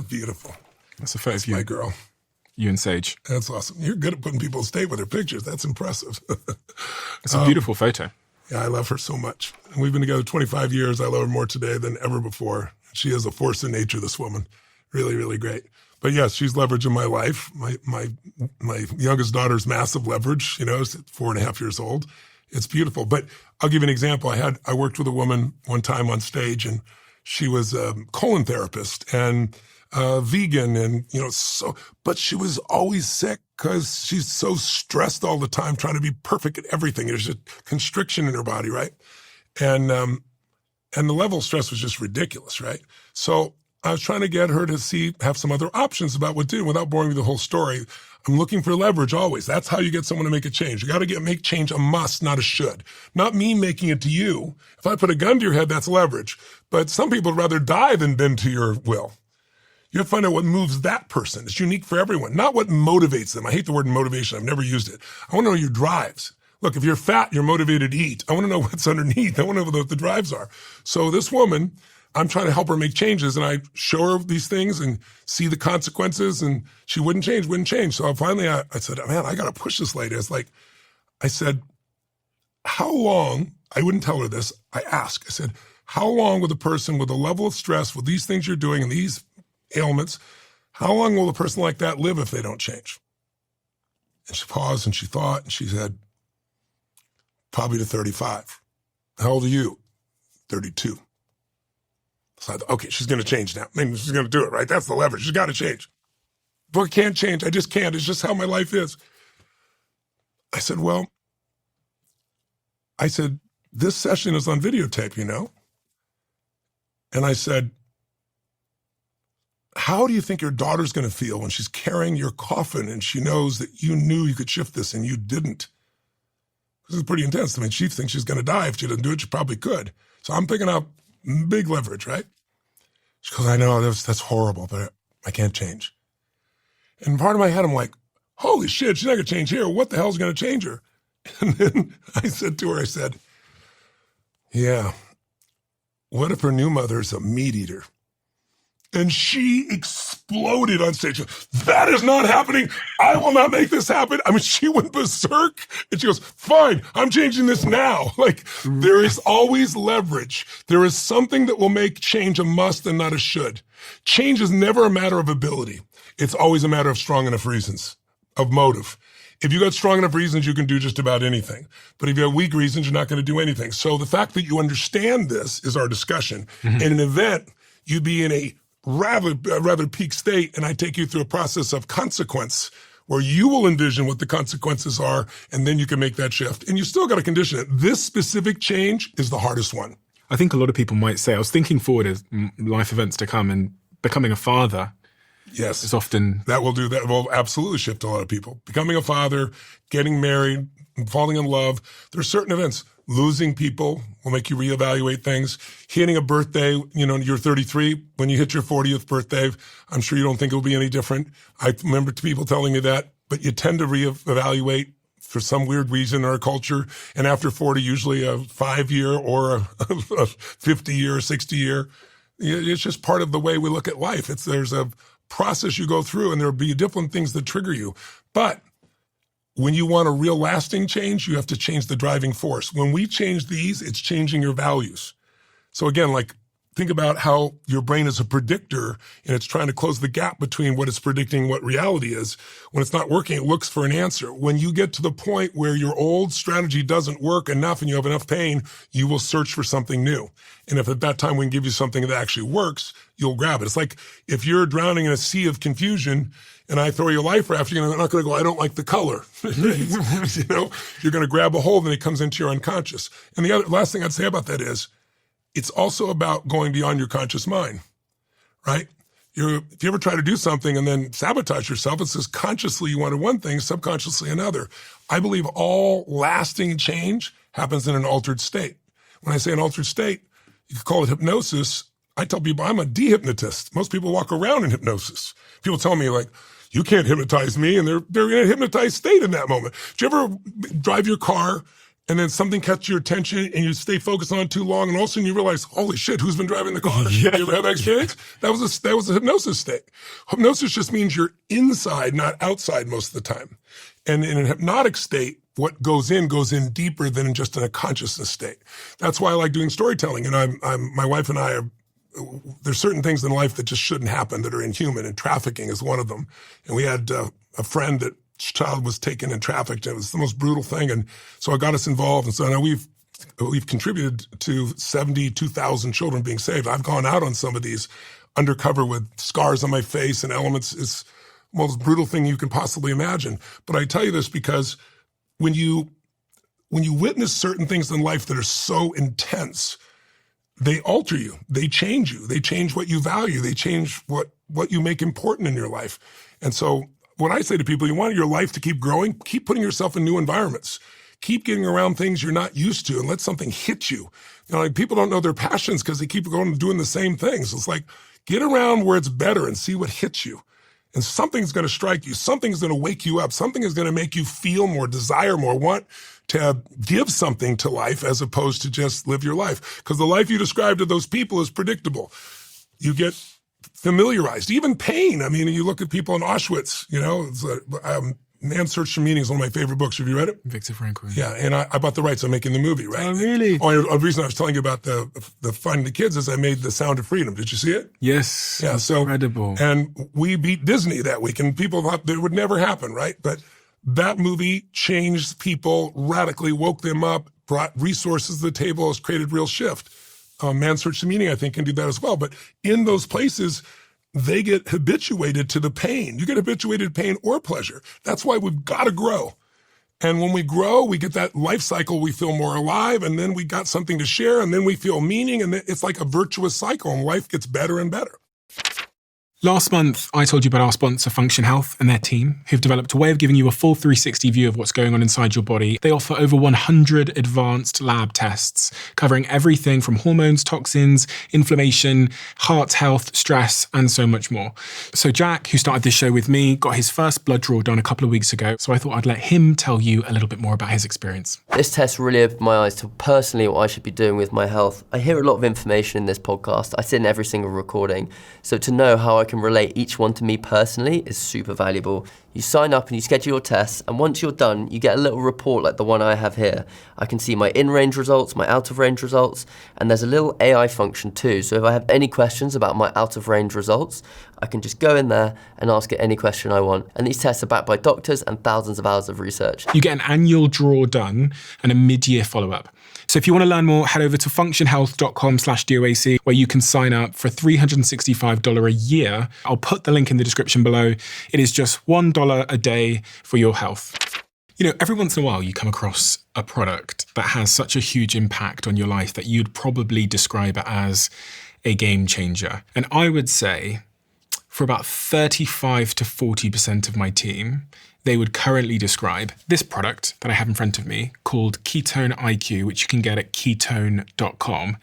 That's beautiful. That's a photo That's of you. my girl. You and Sage. That's awesome. You're good at putting people to state with their pictures. That's impressive. It's a beautiful photo. Yeah, I love her so much. And we've been together 25 years. I love her more today than ever before. She is a force in nature, this woman. Really, really great. But yes, she's leveraging my life. My youngest daughter's massive leverage, you know, is 4.5 years old. It's beautiful. But I'll give you an example. I worked with a woman one time on stage, and she was a colon therapist and vegan, and but she was always sick because she's so stressed all the time, trying to be perfect at everything. There's a constriction in her body, right? And the level of stress was just ridiculous, right? So I was trying to get her to have some other options about what to do without boring you the whole story. I'm looking for leverage always. That's how you get someone to make a change. You got to make change a must, not a should. Not me making it to you. If I put a gun to your head, that's leverage. But some people would rather die than bend to your will. You have to find out what moves that person. It's unique for everyone, not what motivates them. I hate the word motivation. I've never used it. I want to know your drives. Look, if you're fat, you're motivated to eat. I want to know what's underneath. I want to know what the drives are. So this woman, I'm trying to help her make changes, and I show her these things and see the consequences, and she wouldn't change. So finally I said, man, I got to push this lady. I said, how long, I wouldn't tell her this, I said, how long will a person with a level of stress, with these things you're doing and these ailments, how long will a person like that live if they don't change? And she paused and she thought, and she said, probably to 35. How old are you? 32. So I thought, okay, she's going to change now. I mean, she's going to do it, right? That's the leverage. She's got to change. But I can't change. I just can't. It's just how my life is. I said, this session is on videotape, you know? And I said, how do you think your daughter's going to feel when she's carrying your coffin and she knows that you knew you could shift this and you didn't? This is pretty intense. I mean, she thinks she's going to die. If she doesn't do it, she probably could. So I'm picking up big leverage, right? She goes, I know, that's horrible, but I can't change. And part of my head, I'm like, holy shit, she's not going to change here. What the hell's going to change her? And then I said to her, yeah, what if her new mother's a meat eater? And she exploded on stage. That is not happening. I will not make this happen. I mean, she went berserk and she goes, fine, I'm changing this now. Like, there is always leverage. There is something that will make change a must and not a should. Change is never a matter of ability. It's always a matter of strong enough reasons, of motive. If you got strong enough reasons, you can do just about anything. But if you have weak reasons, you're not going to do anything. So the fact that you understand this is our discussion. In an event, you'd be in a rather peak state, and I take you through a process of consequence where you will envision what the consequences are, and then you can make that shift. And you still got to condition it. This specific change is the hardest one. I think a lot of people might say, I was thinking forward as life events to come, and becoming a father is often... That will absolutely shift a lot of people. Becoming a father, getting married, falling in love. There are certain events. Losing people will make you reevaluate things. Hitting a birthday, you're 33. When you hit your 40th birthday, I'm sure you don't think it'll be any different. I remember people telling me that, but you tend to reevaluate for some weird reason in our culture. And after 40, usually a 5-year or a 50-year, 60-year. It's just part of the way we look at life. There's a process you go through, and there'll be different things that trigger you. But when you want a real lasting change, you have to change the driving force. When we change these, it's changing your values. So again, think about how your brain is a predictor, and it's trying to close the gap between what it's predicting and what reality is. When it's not working, it looks for an answer. When you get to the point where your old strategy doesn't work enough and you have enough pain, you will search for something new. And if at that time we can give you something that actually works, you'll grab it. It's like if you're drowning in a sea of confusion and I throw you a life raft, you're not going to go, I don't like the color. You're going to grab a hold and it comes into your unconscious. And the last thing I'd say about that is, it's also about going beyond your conscious mind, right? If you ever try to do something and then sabotage yourself, it's just consciously you wanted one thing, subconsciously another. I believe all lasting change happens in an altered state. When I say an altered state, you could call it hypnosis. I tell people I'm a dehypnotist. Most people walk around in hypnosis. People tell me you can't hypnotize me, and they're in a hypnotized state in that moment. Do you ever drive your car and then something catches your attention and you stay focused on it too long, and all of a sudden you realize, holy shit, who's been driving the car? You ever have that experience? That was a hypnosis state. Hypnosis just means you're inside, not outside most of the time. And in a hypnotic state, what goes in deeper than just in a consciousness state. That's why I like doing storytelling. And my wife and I there's certain things in life that just shouldn't happen that are inhuman, and trafficking is one of them. And we had a friend that child was taken and trafficked. It was the most brutal thing. And so I got us involved. And so now we've contributed to 72,000 children being saved. I've gone out on some of these undercover with scars on my face and elements. It's the most brutal thing you can possibly imagine. But I tell you this because when you witness certain things in life that are so intense, they alter you. They change you. They change what you value. They change what you make important in your life. And so what I say to people, you want your life to keep growing, keep putting yourself in new environments. Keep getting around things you're not used to and let something hit you. Like people don't know their passions because they keep going and doing the same things. It's like, get around where it's better and see what hits you. And something's going to strike you. Something's going to wake you up. Something is going to make you feel more, desire more, want to give something to life as opposed to just live your life. Because the life you describe to those people is predictable. You get familiarized. Even pain. I mean, you look at people in Auschwitz, it's Man's Search for Meaning is one of my favorite books. Have you read it? Victor Frankl. Yeah, and I bought the rights. I'm making the movie, right? Oh, really? The reason I was telling you about the Finding the Kids is I made The Sound of Freedom. Did you see it? Yes. Yeah, so incredible. And we beat Disney that week, and people thought that would never happen, right? But that movie changed people radically, woke them up, brought resources to the table, has created real shift. Man's Search for Meaning, I think, can do that as well. But in those places, they get habituated to the pain. You get habituated to pain or pleasure. That's why we've got to grow. And when we grow, we get that life cycle, we feel more alive, and then we got something to share, and then we feel meaning, and it's like a virtuous cycle, and life gets better and better. Last month, I told you about our sponsor, Function Health, and their team, who've developed a way of giving you a full 360 view of what's going on inside your body. They offer over 100 advanced lab tests, covering everything from hormones, toxins, inflammation, heart health, stress, and so much more. So Jack, who started this show with me, got his first blood draw done a couple of weeks ago, so I thought I'd let him tell you a little bit more about his experience. This test really opened my eyes to personally what I should be doing with my health. I hear a lot of information in this podcast. I sit in every single recording, so to know how I can relate each one to me personally is super valuable. You sign up and you schedule your tests, and once you're done, you get a little report like the one I have here. I can see my in-range results, my out-of-range results, and there's a little AI function too. So if I have any questions about my out-of-range results, I can just go in there and ask it any question I want. And these tests are backed by doctors and thousands of hours of research. You get an annual draw done and a mid-year follow-up. So if you want to learn more, head over to functionhealth.com/DOAC, where you can sign up for $365 a year. I'll put the link in the description below. It is just $1 a day for your health. Every once in a while you come across a product that has such a huge impact on your life that you'd probably describe it as a game changer. And I would say for about 35 to 40% of my team, they would currently describe this product that I have in front of me called Ketone IQ, which you can get at ketone.com,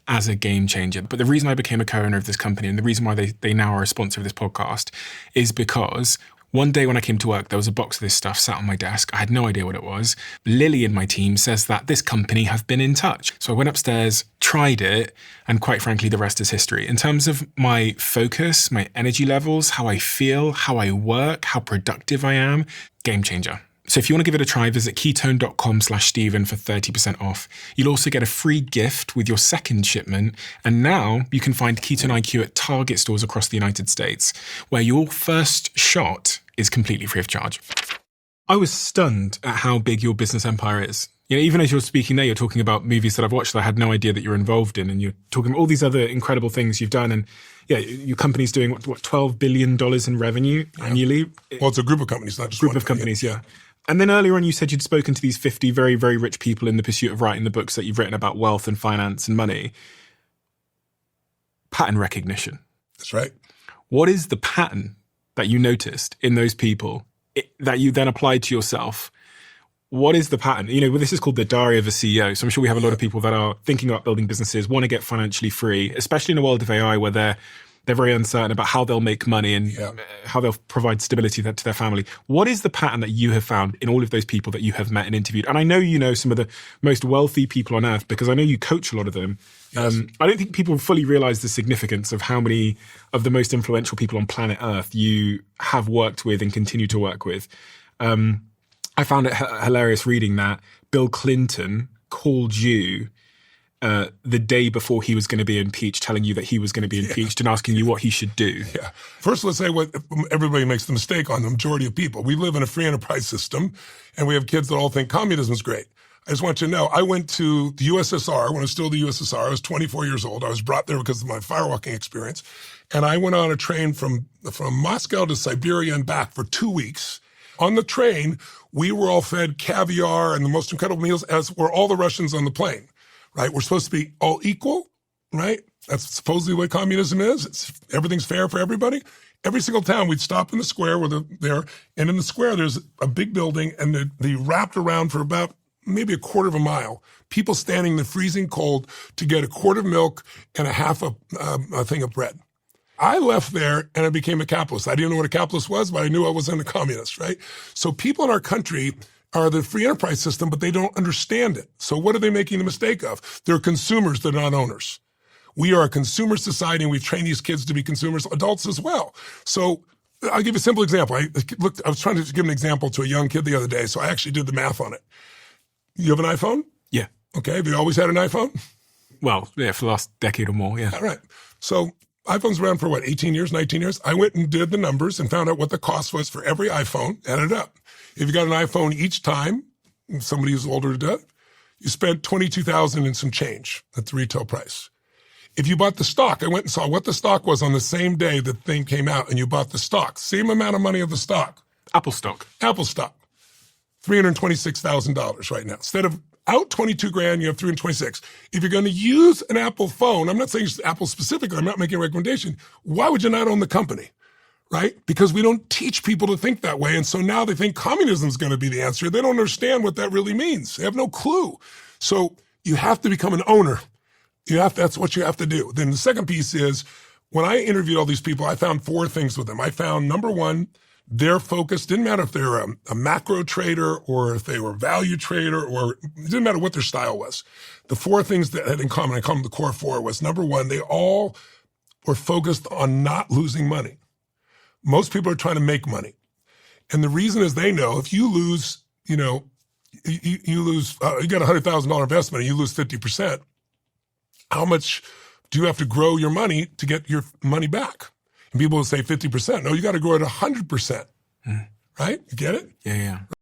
as a game changer. But the reason I became a co-owner of this company and the reason why they now are a sponsor of this podcast is because one day when I came to work, there was a box of this stuff sat on my desk. I had no idea what it was. Lily in my team says that this company have been in touch. So I went upstairs, tried it, and quite frankly, the rest is history. In terms of my focus, my energy levels, how I feel, how I work, how productive I am, game changer. So if you want to give it a try, visit ketone.com/Stephen for 30% off. You'll also get a free gift with your second shipment. And now you can find Ketone IQ at Target stores across the United States, where your first shot is completely free of charge. I was stunned at how big your business empire is. Even as you're speaking there, you're talking about movies that I've watched that I had no idea that you're involved in. And you're talking about all these other incredible things you've done. And yeah, your company's doing what $12 billion in revenue annually? Well, it's a group of companies, not just group one of companies, yeah. And then earlier on, you said you'd spoken to these 50 very, very rich people in the pursuit of writing the books that you've written about wealth and finance and money. Pattern recognition. That's right. What is the pattern that you noticed in those people that you then applied to yourself? What is the pattern? This is called the diary of a CEO. So I'm sure we have a lot of people that are thinking about building businesses, want to get financially free, especially in a world of AI where they're They're very uncertain about how they'll make money and how they'll provide stability to their family. What is the pattern that you have found in all of those people that you have met and interviewed? And I know you know some of the most wealthy people on earth because I know you coach a lot of them. Yes. I don't think people fully realize the significance of how many of the most influential people on planet Earth you have worked with and continue to work with. I found it hilarious reading that Bill Clinton called you the day before he was going to be impeached, telling you that he was going to be impeached and asking you what he should do. Yeah. First, let's say what everybody makes the mistake on, the majority of people. We live in a free enterprise system, and we have kids that all think communism is great. I just want you to know, I went to the USSR when I was still the USSR. I was 24 years old. I was brought there because of my firewalking experience. And I went on a train from Moscow to Siberia and back for 2 weeks. On the train, we were all fed caviar and the most incredible meals, as were all the Russians on the plane. Right? We're supposed to be all equal, right? That's supposedly what communism is. Everything's fair for everybody. Every single town, we'd stop in the square and in the square, there's a big building, and they wrapped around for about maybe a quarter of a mile. People standing in the freezing cold to get a quart of milk and a half a thing of bread. I left there and I became a capitalist. I didn't know what a capitalist was, but I knew I wasn't a communist, right? So people in our country are the free enterprise system, but they don't understand it. So what are they making the mistake of? They're consumers, they're not owners. We are a consumer society, and we've trained these kids to be consumers, adults as well. So I'll give you a simple example. I was trying to give an example to a young kid the other day, so I actually did the math on it. You have an iPhone? Yeah. Okay, have you always had an iPhone? Well, yeah, for the last decade or more, yeah. All right. So iPhone's around for 18 years, 19 years? I went and did the numbers and found out what the cost was for every iPhone, added up. If you got an iPhone each time, somebody who's older to it, you spent $22,000 and some change at the retail price. If you bought the stock, I went and saw what the stock was on the same day the thing came out, and you bought the stock, same amount of money of the stock. Apple stock, $326,000 right now. Instead of out $22,000, you have $326,000. If you're going to use an Apple phone, I'm not saying it's Apple specifically, I'm not making a recommendation. Why would you not own the company? Right? Because we don't teach people to think that way. And so now they think communism is going to be the answer. They don't understand what that really means. They have no clue. So you have to become an owner. That's what you have to do. Then the second piece is, when I interviewed all these people, I found 4 things with them. I found, number one, their focus didn't matter if they were a macro trader or if they were a value trader, or it didn't matter what their style was. The 4 things that had in common, I call them the core 4, was number one, they all were focused on not losing money. Most people are trying to make money. And the reason is they know if you lose, you got a $100,000 investment and you lose 50%, how much do you have to grow your money to get your money back? And people will say 50%. No, you got to grow at 100%. Right? You get it? Yeah.